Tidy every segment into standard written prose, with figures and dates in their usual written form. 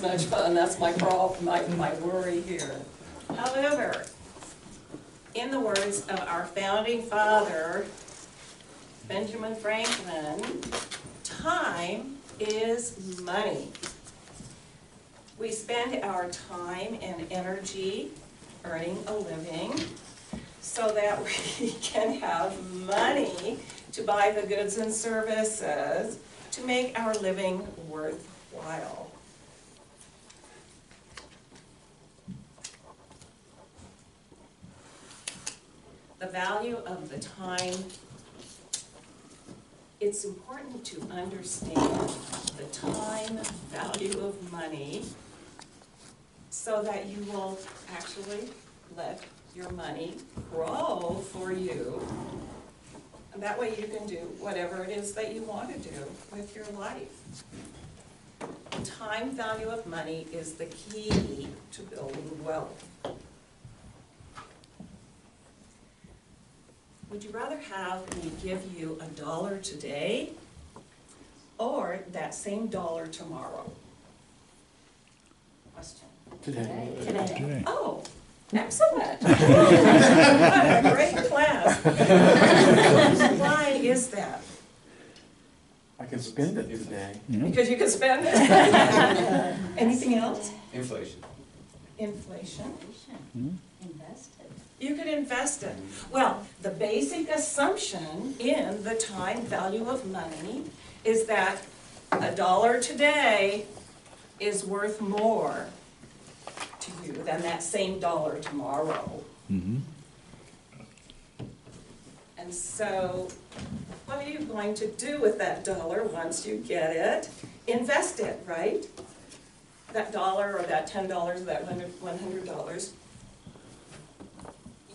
much fun. That's my problem, my worry here. However, in the words of our founding father, Benjamin Franklin, time is money. We spend our time and energy earning a living so that we can have money to buy the goods and services to make our living worthwhile. The value of the time, it's important to understand the time value of money so that you will actually let your money grow for you. And that way you can do whatever it is that you want to do with your life. The time value of money is the key to building wealth. Would you rather have me give you $1 today or that same dollar tomorrow? Question. Today. Oh, excellent. What a great class. Why is that? I can spend it today. Because you can spend it. Anything else? Inflation. Inflation. Invest it. You could invest it. Well, the basic assumption in the time value of money is that $1 today is worth more to you than that same dollar tomorrow. Mm-hmm. And so, what are you going to do with that dollar once you get it? Invest it, right? That dollar or that $10 or that $100,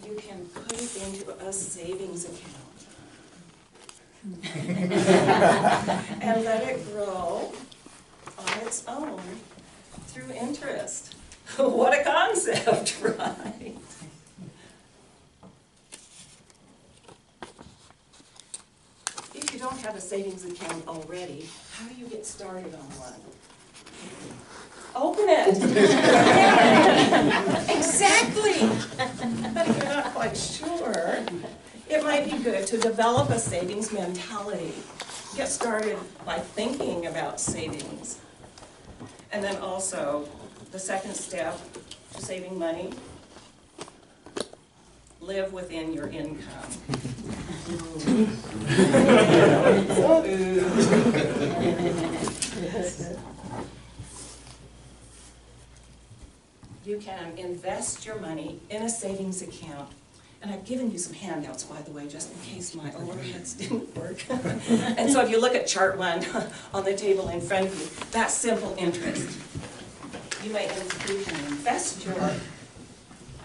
you can put it into a savings account. And let it grow on its own through interest. What a concept, right? If you don't have a savings account already, how do you get started on one? Open it. Exactly. But if you're not quite sure, it might be good to develop a savings mentality. Get started by thinking about savings. And then also, the second step to saving money, live within your income. You can invest your money in a savings account. And I've given you some handouts, by the way, just in case my overheads didn't work. And so if you look at chart 1 on the table in front of you, that's simple interest. You can invest your,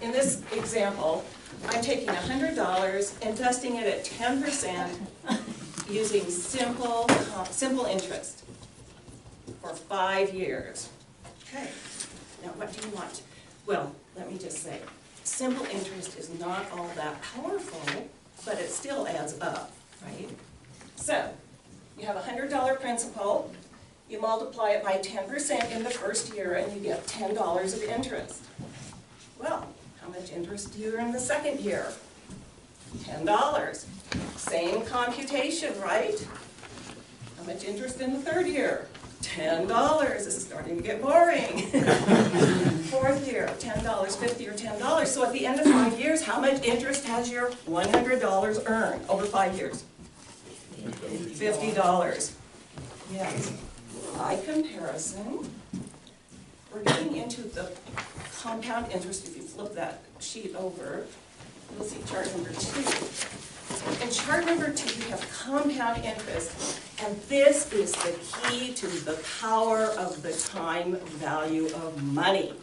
in this example, I'm taking $100, investing it at 10% using simple interest for 5 years. Okay, now what do you want? Well, let me just say, simple interest is not all that powerful, but it still adds up, right? So, you have a $100 principal, you multiply it by 10% in the first year and you get $10 of interest. Well, how much interest do you earn the second year? $10. Same computation, right? How much interest in the third year? $10. This is starting to get boring. Fourth year, $10, $50 or $10. So at the end of 5 years, how much interest has your $100 earned over 5 years? $50. Yes. By comparison, we're getting into the compound interest. If you flip that sheet over, you'll see chart number 2. In chart number 2, you have compound interest, and this is the key to the power of the time value of money.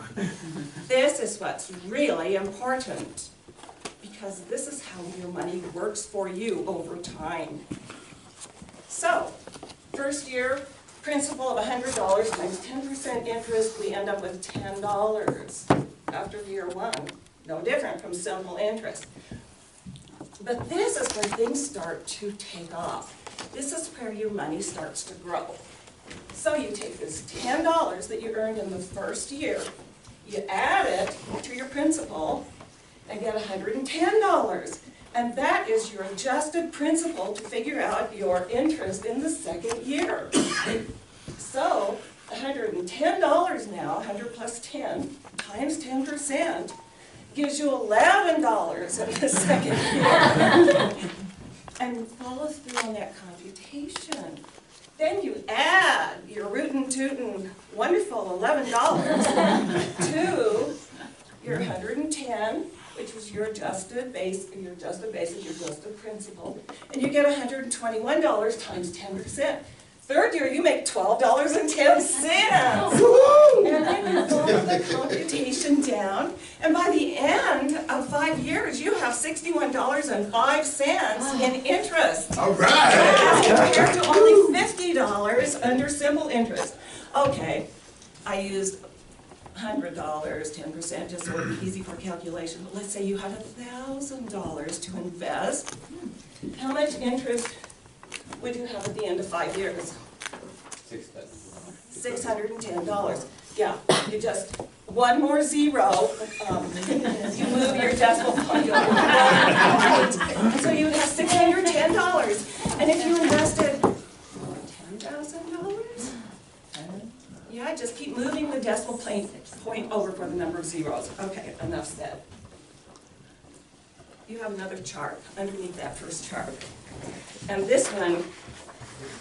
This is what's really important, because this is how your money works for you over time. So, first year, principal of $100 times 10% interest, we end up with $10 after year 1. No different from simple interest. But this is when things start to take off. This is where your money starts to grow. So you take this $10 that you earned in the first year, you add it to your principal, and get $110. And that is your adjusted principal to figure out your interest in the second year. So $110 now, 100 plus 10, times 10%, gives you $11 in the second year. And follow through on that computation. Then you add your rootin' tootin' wonderful $11 to your 110, which was your adjusted basic, your adjusted principal, and you get $121 times 10%. Third year, you make $12.10. And then you follow the computation down, and by the end of 5 years, you have $61.05 in interest. All right. As compared to only $50 under simple interest. Okay, I used $100, 10%, just so it'd be easy for calculation. But let's say you had $1,000 to invest. How much interest would you have at the end of 5 years? $610. Yeah, you just, one more zero, you move your decimal point over. So you would have $610. And if you invested $10,000, yeah, just keep moving the decimal point over for the number of zeros. Okay, enough said. You have another chart underneath that first chart. And this one,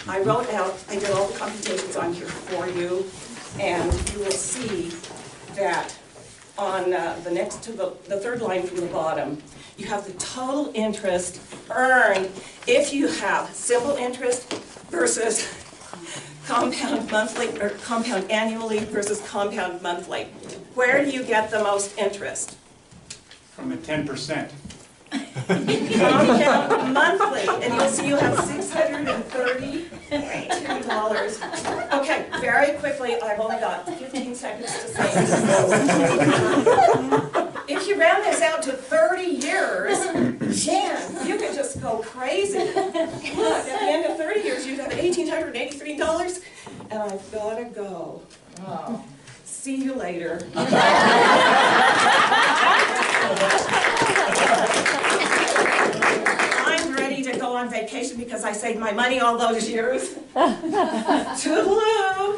I wrote out, I did all the computations on here for you, and you will see that on the next to the third line from the bottom, you have the total interest earned if you have simple interest versus compound monthly, or compound annually versus compound monthly. Where do you get the most interest? From the 10%. Compound monthly, and you'll see you have $632. Okay, very quickly, I've only got 15 seconds to say this. If you round this out to 30 years, Jan, you could just go crazy. Look, at the end of 30 years, you'd have $1,883, and I've got to go. Oh. See you later. I'm ready to go on vacation because I saved my money all those years. Toodaloo!